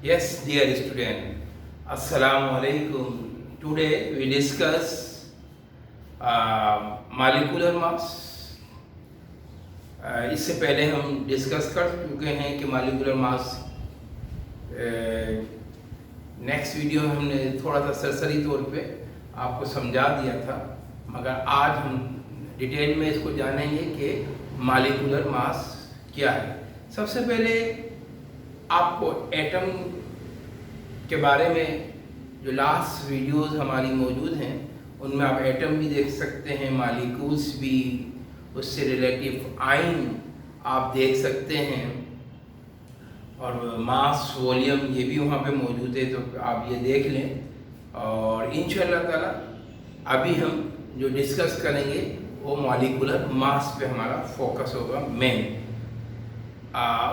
Yes, dear student, Assalamu alaikum. Today we discuss molecular mass. इससे पहले हम discuss कर चुके हैं कि मॉलिक्यूलर मास नेक्स्ट वीडियो में हमने थोड़ा सा सरसरी तौर पे आपको समझा दिया था, मगर आज हम डिटेल में इसको जानेंगे कि मॉलिक्यूलर मास क्या है। सबसे पहले आपको एटम के बारे में जो लास्ट वीडियोस हमारी मौजूद हैं उनमें आप एटम भी देख सकते हैं, मॉलिक्यूल्स भी, उससे रिलेटिव आयन आप देख सकते हैं और मास वॉल्यूम ये भी वहाँ पे मौजूद है, तो आप ये देख लें। और इंशाअल्लाह ताला अभी हम जो डिस्कस करेंगे वो मॉलिक्यूलर मास पे हमारा फोकस होगा मेन।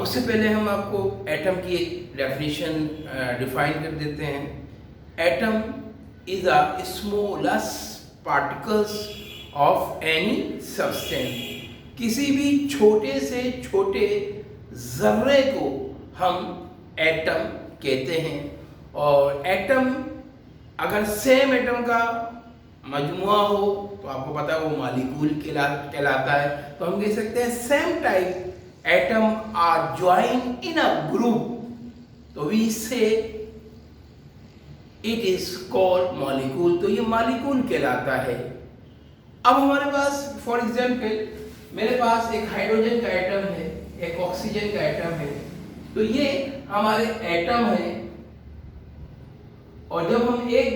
उससे पहले हम आपको एटम की एक डेफिनेशन डिफाइन कर देते हैं। Atom is a smallest particles of any substance. किसी भी छोटे से छोटे जर्रे को हम एटम कहते हैं। और एटम अगर सेम एटम का मजमुआ हो तो आपको पता है वो मॉलिक्यूल कहलाता है। तो हम कह सकते हैं same type atom are join in a group, तो we say it is called molecule. तो ये मॉलिक्यूल कहलाता है। अब हमारे पास फॉर एग्जांपल मेरे पास एक हाइड्रोजन का एटम है, एक ऑक्सीजन का एटम है, तो ये हमारे एटम है। और जब हम एक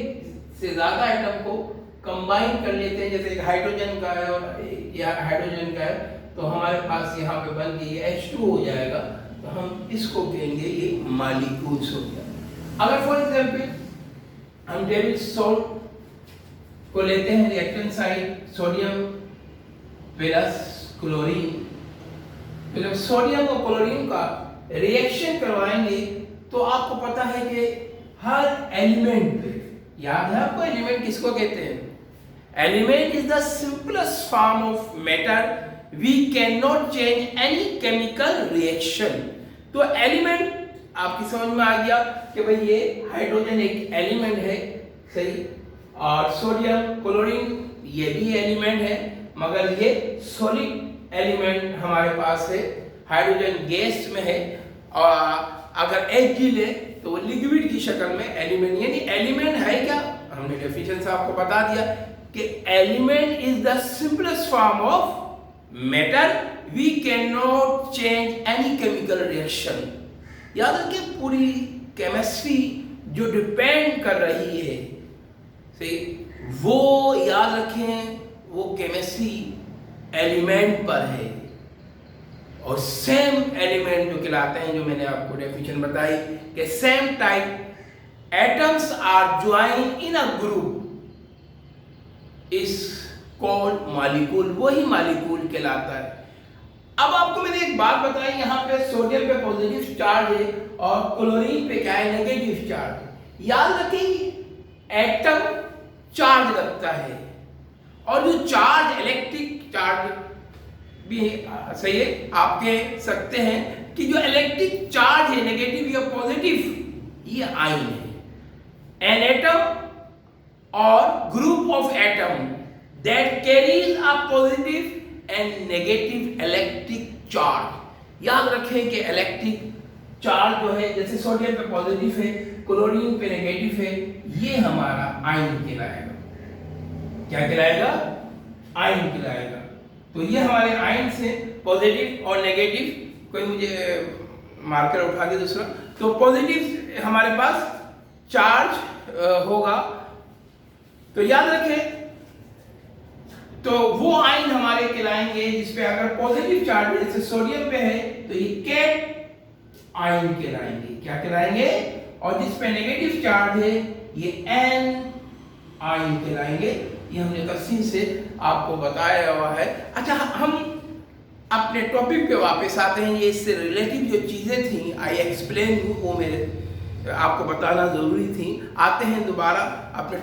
से ज्यादा एटम को कंबाइन कर लेते हैं, जैसे एक हाइड्रोजन का है और यह हाइड्रोजन का है, तो हमारे पास यहाँ पे बन के ये H2 हो जाएगा, तो हम इसको कहेंगे ये मॉलिक्यूल्स हो गया। अगर फॉर एग्जांपल हम टेबल सॉल्ट को लेते हैं reactant side, sodium plus chlorine, तो सोडियम और क्लोरीन का रिएक्शन करवाएंगे तो आपको पता है कि हर एलिमेंट पे, याद है आपको एलिमेंट किसको कहते हैं? Element is the simplest form of matter, we can not change any chemical reaction. तो एलिमेंट आपकी समझ में आ गया कि भाई ये हाइड्रोजन एक एलिमेंट है, सही, और सोडियम क्लोरीन ये भी एलिमेंट है, मगर ये सॉलिड एलिमेंट हमारे पास है, हाइड्रोजन गैस में है, और अगर Hg ले तो वो लिक्विड की शक्ल में एलिमेंट। यानी एलिमेंट है क्या, हमने डेफिनेशन से आपको बता दिया कि element is the simplest form of matter, we can not change any chemical reaction. याद रखिए पूरी केमिस्ट्री जो डिपेंड कर रही है, सही, वो याद रखें वो केमिस्ट्री एलिमेंट पर है। और सेम एलिमेंट जो कहलाते हैं, जो मैंने आपको डेफिनेशन बताई कि same type atoms are join in a group is called molecule, वही मॉलिक्यूल कहलाता है। अब आपको मैंने एक बात बताई, यहाँ पे सोडियम पे पॉजिटिव चार्ज है और क्लोरीन पे क्या है, नेगेटिव चार्ज है। याद रखें एटम चार्ज रखता है, और जो चार्ज इलेक्ट्रिक चार्ज भी सही है, आप कह सकते हैं कि जो इलेक्ट्रिक चार्ज है नेगेटिव या पॉजिटिव, ये आयन है। एन एटम और group of atom that carries a positive and negative electric charge. याद रखें कि इलेक्ट्रिक चार्ज जो है, जैसे सोडियम पे पॉजिटिव है, क्लोरीन पे नेगेटिव है, ये हमारा आयन कहलाएगा। क्या कहलाएगा? आयन कहलाएगा। तो ये हमारे आयन से पॉजिटिव और नेगेटिव, कोई मुझे मार्कर उठा के दूसरा, तो पॉजिटिव हमारे पास चार्ज होगा। तो याद रखें, तो वो आयन हमारे कहलाएंगे जिसपे अगर पॉजिटिव चार्ज जैसे सोडियम पे है तो ये कैट आयन कहलाएंगे। क्या कहलाएंगे? और जिसपे नेगेटिव चार्ज है ये एन आयन कहलाएंगे। ये हमने तफसील से आपको बताया हुआ है। अच्छा, हम अपने टॉपिक पे वापस आते हैं। ये इससे रिलेटिव जो चीज़ें थी आई एक्सप्लेन, वो मेरे आपको बताना ज़रूरी थी। आते हैं दोबारा अपने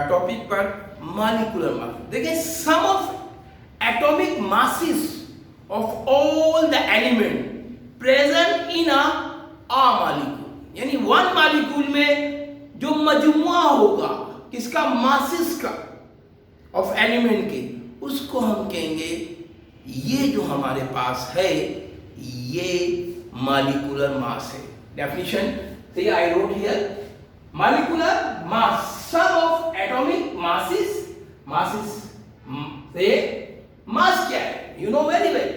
टॉपिक पर, मॉलिक्यूलर मास। देखिए, sum of atomic masses of all the element present in a molecule, यानी वन मॉलिक्यूल में जो मजमुआ होगा किसका, मासेस का, ऑफ एलिमेंट के, उसको हम कहेंगे ये जो हमारे पास है ये मॉलिक्यूलर मास है। डेफिनेशन से I wrote here, molecular mass sum of atomic masses, masses से मास क्या है, यू नो वेरी वेल।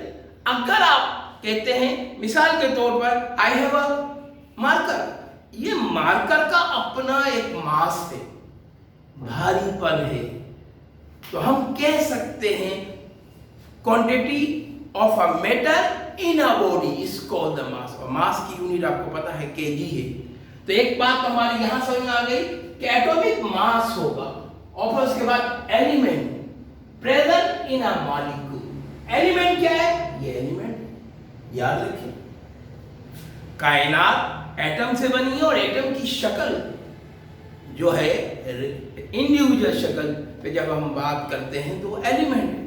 अगर आप कहते हैं मिसाल के तौर पर आई हैव अ मार्कर, ये मार्कर का अपना एक मास है, भारीपन है, तो हम कह सकते हैं quantity of a metal in a body is called the mass. और मास की यूनिट आपको पता है केजी है। तो एक बात तो हमारी यहां समझ में आ गई कि एटॉमिक मास होगा और फिर उसके बाद element present in a molecule. Element क्या है, ये एलिमेंट याद रखिए, कायनात एटम से बनी है और एटम की शक्ल जो है इंडिविजुअल शक्ल पे जब हम बात करते हैं तो एलिमेंट है।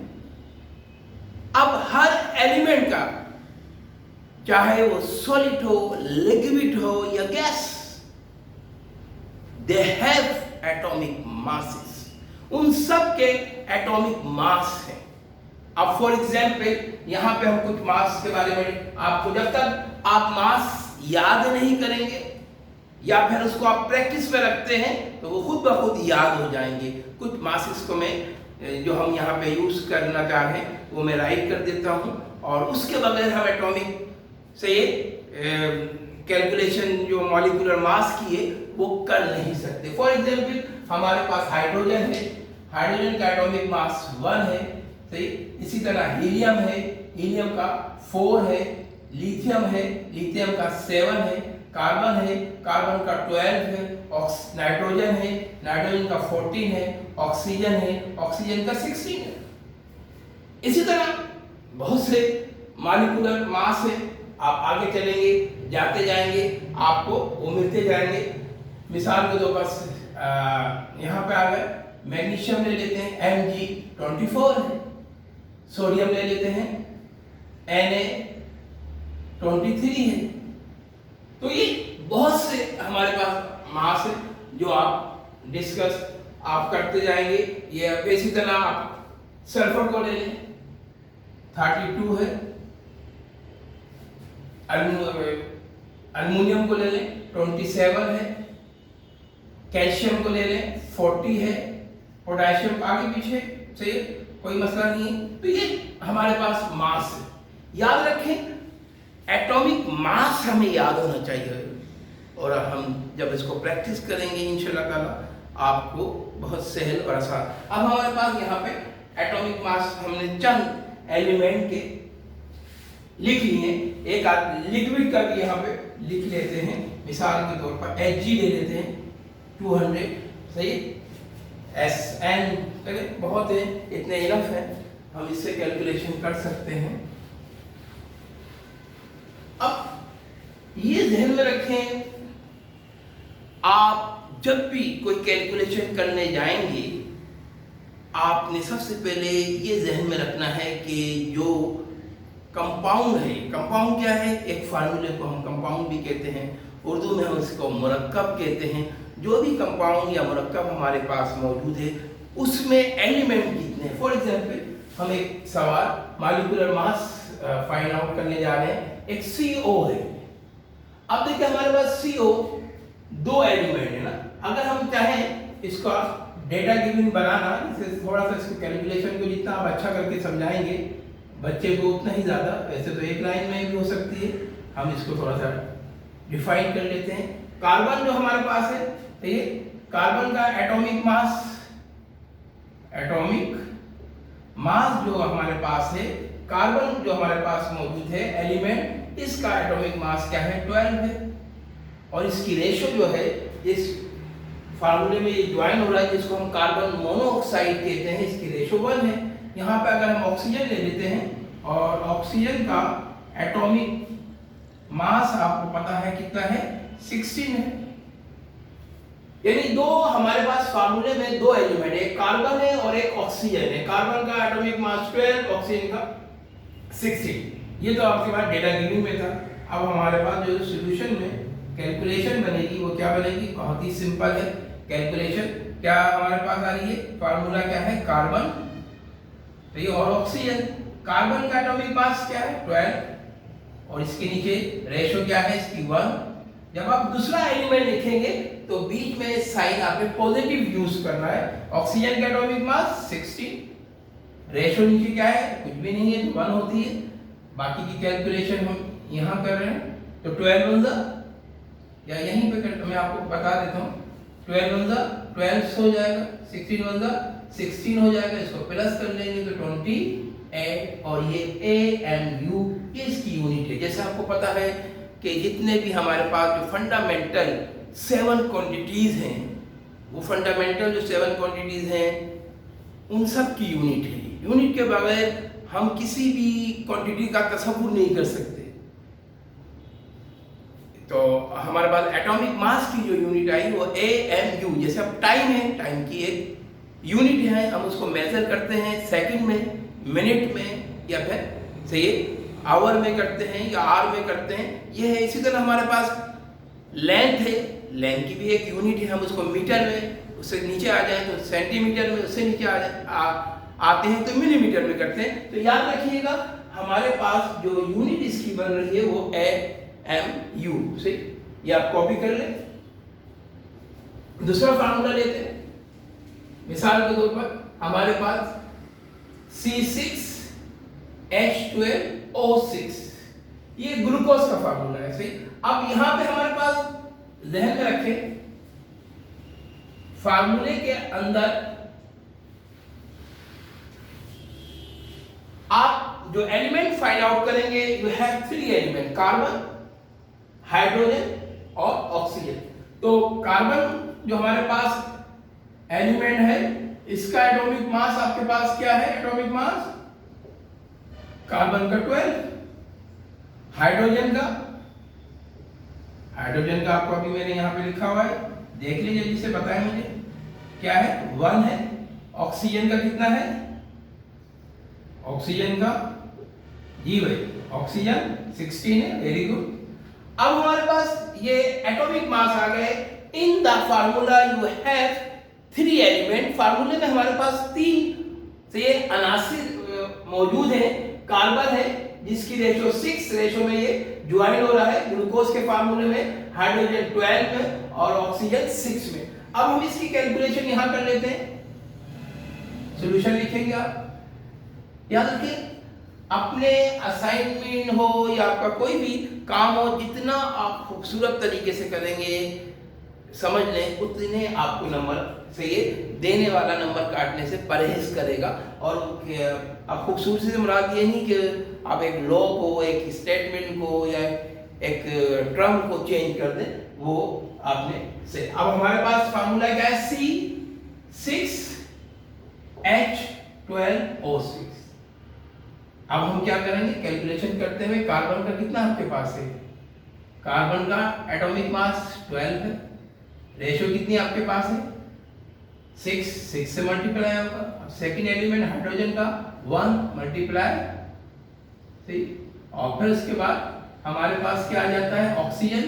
अब हर एलिमेंट का चाहे वो सॉलिड हो, लिक्विड हो या gas, they have atomic masses, उन सब के एटॉमिक मास है। अब फॉर एग्जाम्पल यहां पे हम कुछ मास के बारे में आपको, जब तक आप मास याद नहीं करेंगे या फिर उसको आप प्रैक्टिस में रखते हैं तो वो खुद ब खुद याद हो जाएंगे। कुछ मासेस को मैं जो हम यहाँ पे यूज करना चाह रहे हैं वो मैं राइट कर देता हूँ, और उसके बगैर हम एटॉमिक से कैलकुलेशन जो मॉलिक्यूलर मास की है वो कर नहीं सकते। फॉर एग्जाम्पल हमारे पास हाइड्रोजन है, हाइड्रोजन का एटॉमिक मास 1 है, सही। इसी तरह हीलियम है, हीलियम का 4 है, लिथियम है, लिथियम का 7 है, कार्बन है, कार्बन का 12 है, नाइट्रोजन है, नाइट्रोजन का 14 है, ऑक्सीजन है, ऑक्सीजन का 16 है। इसी तरह बहुत से मॉलिक्यूलर मास है। आप आगे चलेंगे, जाते जाएंगे, आपको वो मिलते जाएंगे। मिसाल के तौर पर यहाँ पे आ गए, मैग्नीशियम ले लेते हैं, Mg24 है, सोडियम ले लेते हैं, Na23 है। तो ये बहुत से हमारे पास मास है जो आप डिस्कस आप करते जाएंगे। ये इसी तरह आप सल्फर को ले लें, 32 है, अल्युमिनियम को ले लें, 27 है, कैल्शियम को ले लें, 40 है, पोटेशियम आगे पीछे से कोई मसला नहीं है। तो ये हमारे पास मास है। याद रखें एटॉमिक मास हमें याद होना चाहिए, और हम जब इसको प्रैक्टिस करेंगे इंशाल्लाह ताला आपको बहुत सहल और आसान। अब हमारे पास यहाँ पे एटॉमिक मास हमने चंद एलिमेंट के लिख लिए। एक लिक्विड का भी यहाँ पे लिख लेते हैं, मिसाल के तौर पर Hg ले लेते हैं 200, सही। Sn बहुत है, इतने इनफ है, हम इससे कैलकुलेशन कर सकते हैं। अब ये ध्यान में रखें, आप जब भी कोई कैलकुलेशन करने जाएंगे आपने सबसे पहले ये ध्यान में रखना है कि जो कंपाउंड है, कंपाउंड क्या है, एक फार्मूले को हम कंपाउंड भी कहते हैं, उर्दू में हम इसको मुरक्कब कहते हैं। जो भी कंपाउंड या मुरक्कब हमारे पास मौजूद है उसमें एलिमेंट कितने हैं। फॉर एग्जांपल हम एक सवाल मॉलिक्यूलर मास फाइंड आउट करने जा रहे हैं, एक CO है। अब देखिए हमारे पास CO 2 एलिमेंट है ना। अगर हम चाहें इसका डेटा गिविंग बनाना, जैसे थोड़ा सा इसको कैलकुलेशन को जितना आप अच्छा करके समझाएंगे बच्चे को उतना ही ज़्यादा, वैसे तो एक लाइन में भी हो सकती है, हम इसको थोड़ा सा डिफाइन कर लेते हैं। कार्बन जो हमारे पास है, ये कार्बन का एटॉमिक मास जो हमारे पास है, कार्बन जो हमारे पास मौजूद है एलिमेंट, इसका एटॉमिक मास क्या है, 12 है। और इसकी रेशो जो है इस फार्मूले में ये ज्वाइन हो रहा है जिसको हम कार्बन मोनोऑक्साइड कहते हैं, इसकी रेशो 1 है। यहाँ पे अगर हम ऑक्सीजन ले लेते हैं और ऑक्सीजन का एटॉमिक मास आपको पता है कितना है, 16 है। यानी दो हमारे पास फार्मूले में 2 एलिमेंट है, एक कार्बन है और एक ऑक्सीजन है। कार्बन का एटॉमिक मास 12, ऑक्सीजन का 16। ये तो आपके पास डेटा गिविंग में था। अब हमारे पास जो सॉल्यूशन में कैलकुलेशन बनेगी वो क्या बनेगी, बहुत ही सिंपल है कैलकुलेशन। क्या हमारे पास आ रही है, फार्मूला क्या है, कार्बन तो ये और ऑक्सीजन। कार्बन का एटॉमिक मास क्या है 12 और इसके नीचे रेशो क्या है इसकी 1। जब आप दूसरा एलिमेंट लिखेंगे तो बीच में साइन आपने पॉजिटिव यूज करना है। ऑक्सीजन का एटॉमिक मास 16, रेशो नीचे क्या है, कुछ भी नहीं है, 1 होती है। बाकी की कैलकुलेशन हम यहाँ कर रहे हैं तो 12 वन या यहीं पे कर, मैं आपको बता देता हूँ 12 वन 12 हो जाएगा, 16 वन 16 हो जाएगा, इसको प्लस कर लेंगे तो 28 और ये AMU ये इसकी यूनिट है। जैसे आपको पता है कि जितने भी हमारे पास जो फंडामेंटल 7 क्वांटिटीज हैं, वो फंडामेंटल जो 7 क्वांटिटीज हैं उन सब की यूनिट है। यूनिट के बगैर हम किसी भी क्वांटिटी का तसव्वुर नहीं कर सकते। तो हमारे पास एटॉमिक मास की जो यूनिट आई वो AMU, जैसे अब टाइम है, टाइम की एक यूनिट है, हम उसको मेजर करते हैं सेकंड में, मिनट में या फिर सही आवर में करते हैं या आर में करते हैं, ये है। इसी तरह हमारे पास लेंथ है, लेंथ की भी एक यूनिट है, हम उसको मीटर में, उससे नीचे आ जाए तो सेंटीमीटर में, उससे नीचे आते हैं तो मिलीमीटर में करते हैं। तो याद रखिएगा हमारे पास जो यूनिट इसकी बन रही है वो AMU से, ये आप कॉपी कर ले। दूसरा फार्मूला लेते हैं, मिसाल के तौर पर हमारे पास C6H12O6 ये ग्लूकोज का फार्मूला है, सही। अब यहां पे हमारे पास ध्यान में रखें फार्मूले के अंदर आप जो एलिमेंट फाइंड आउट करेंगे, you have 3 element, carbon, hydrogen और ऑक्सीजन। तो कार्बन जो हमारे पास एलिमेंट है, इसका एटॉमिक मास आपके पास क्या है, एटॉमिक मास कार्बन का 12, हाइड्रोजन का आपको अभी मैंने यहां पे लिखा हुआ है, देख लीजिए जल्दी से बताएं मुझे क्या है, 1 है। ऑक्सीजन का कितना है, ऑक्सीजन का जी भाई ऑक्सीजन 16 है, वेरी गुड। अब हमारे पास ये एटॉमिक मास आ गए। In the formula you have 3 element, फार्मूले में हमारे पास 3 से अनासिर मौजूद है। कार्बन है जिसकी रेशो 6, रेशो में ये ज्वाइन हो रहा है ग्लूकोज के फार्मूले में, हाइड्रोजन 12 में और ऑक्सीजन 6 में। अब हम इसकी कैलकुलेशन यहां कर लेते हैं, सॉल्यूशन लिखेंगे आप। याद रखिए अपने असाइनमेंट हो या आपका कोई भी काम हो, जितना आप खूबसूरत तरीके से करेंगे, समझ लें उतने आपको नंबर से ये देने वाला नंबर काटने से परहेज करेगा। और अब खूबसूरती से मुराद ये नहीं कि आप एक लॉ को, एक स्टेटमेंट को या एक टर्म को चेंज कर दें, वो आपने से। अब हमारे पास फार्मूला क्या है, C6H12O6। अब हम क्या करेंगे, कैलकुलेशन करते हुए कार्बन का कितना आपके पास है, कार्बन का एटॉमिक मास 12 है, रेशो कितनी आपके पास है 6 से मल्टीप्लाई होगा। सेकंड एलिमेंट हाइड्रोजन का 1 मल्टीप्लाई, ठीक। और फिर उसके बाद हमारे पास क्या आ जाता है, ऑक्सीजन।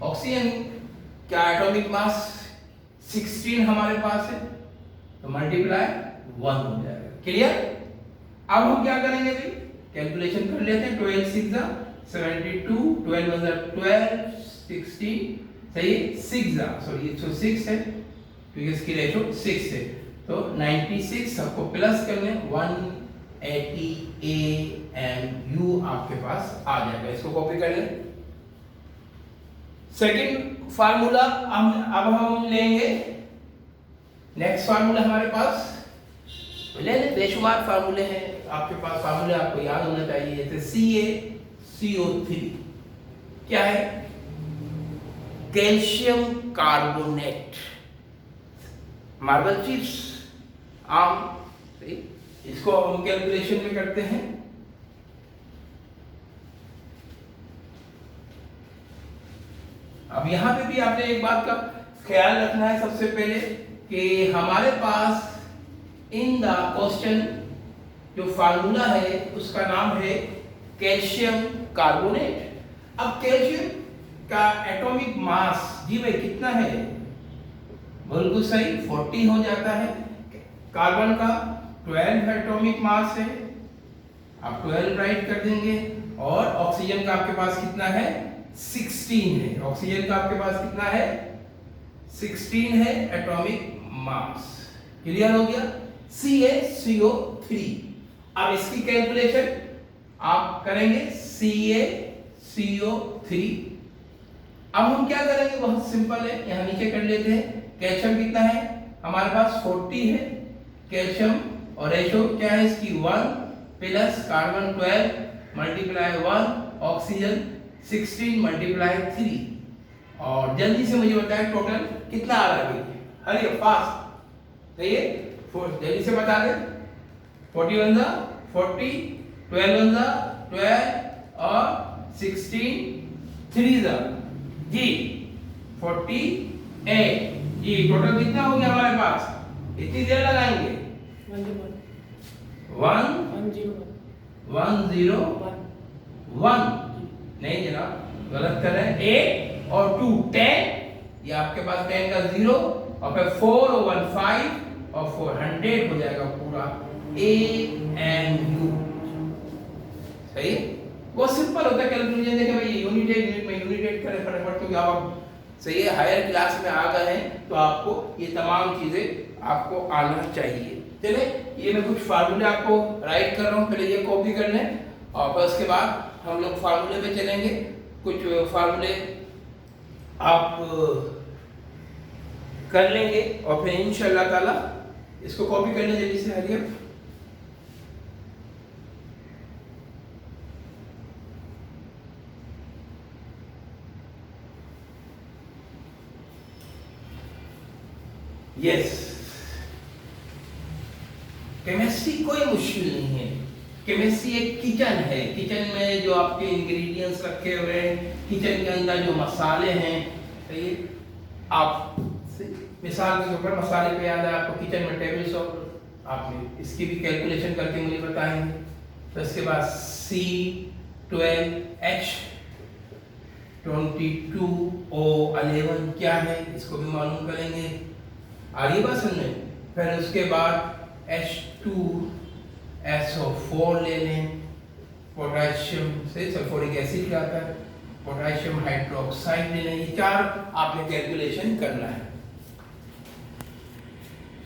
ऑक्सीजन क्या एटॉमिक मास 16 हमारे पास है, तो मल्टीप्लाई 1 हो जाएगा। क्लियर। अब हम क्या करेंगे भाई, कैलकुलेशन कर लेते हैं। 12 6 72, 12 12, 16 सही, 6 सॉरी 106 है क्योंकि इसकी रेशो 6 है, तो 96 सबको प्लस कर लें, 180 AMU आपके पास आ जाएगा। इसको कॉपी कर लें। सेकंड फार्मूला अब हम लेंगे, नेक्स्ट फार्मूला हमारे पास ले लें, बेशुमार फार्मूले हैं आपके पास, फार्मूले आपको याद होना चाहिए। जैसे CaCO3 क्या है, कैल्शियम कार्बोनेट, मार्बल चिप्स, आम, इसको हम कैलकुलेशन में करते हैं। अब यहां पे भी आपने एक बात का ख्याल रखना है सबसे पहले कि हमारे पास इन द क्वेश्चन जो फार्मूला है उसका नाम है कैल्शियम कार्बोनेट। अब का एटॉमिक मास जी भाई कितना है, बिल्कुल सही 40 हो जाता है। कार्बन का 12 एटॉमिक मास है, आप 12 राइट कर देंगे। और ऑक्सीजन का आपके पास कितना है, 16 है। ऑक्सीजन का आपके पास कितना है, 16 है एटॉमिक मास। क्लियर हो गया, CaCO3। अब इसकी कैलकुलेशन आप करेंगे, CaCO3। अब हम क्या करेंगे, बहुत सिंपल है, यहां नीचे कर लेते हैं। कैल्शियम कितना है हमारे पास, 40 है कैल्शियम, और रेशो क्या है इसकी, 1 plus carbon 12 multiply 1, oxygen 16 multiply 3। और जल्दी से मुझे बताएं टोटल कितना आ रहा है, हरी फास्ट, सही है, जल्दी से बता दें। 41 जा 40, 12 जा 12 और 16 3 जा जी 48 जी। टोटल कितना हो गया हमारे पास, इतनी देर लगाएंगे, 101 नहीं जनाब, गलत कर रहे हैं। 8 और 2 10, ये आपके पास 10 का 0 और फिर 4 और 1 5 और 400 हो जाएगा पूरा ANU। सही, बहुत सिंपल होता है कैलकुलेशन। देखिए भाई यूनिट में यूनिट करें फटाफट, क्योंकि आप सही है हायर क्लास में आ गए हैं तो आपको ये तमाम चीजें आपको आना चाहिए। चले, ये मैं कुछ फार्मूले आपको राइट कर रहा हूँ, पहले ये कॉपी कर लें और फिर उसके बाद हम लोग फार्मूले पे चलेंगे। कुछ फार्मूले आप कर लेंगे और फिर इंशाल्लाह ताला इसको कॉपी करने जल्दी से हरिया। यस, केमिस्ट्री कोई मुश्किल नहीं है। केमिस्ट्री एक किचन है, किचन में जो आपके इंग्रेडिएंट्स रखे हुए हैं, किचन के अंदर जो मसाले हैं, सही, आप मिसाल के ऊपर मसाले पे याद है आपको, किचन में टेबल सॉल्ट, आपने इसकी भी कैलकुलेशन करके मुझे बताएंगे। तो इसके बाद C12H22O11 क्या है, इसको भी मालूम करेंगे। आ रही बात सुनने। फिर उसके बाद H2SO4 ले लें, पोटेशियम से सल्फ्यूरिक एसिड आता है, पोटेशियम हाइड्रोक्साइड ले लें। ये 4 आपने कैलकुलेशन करना है।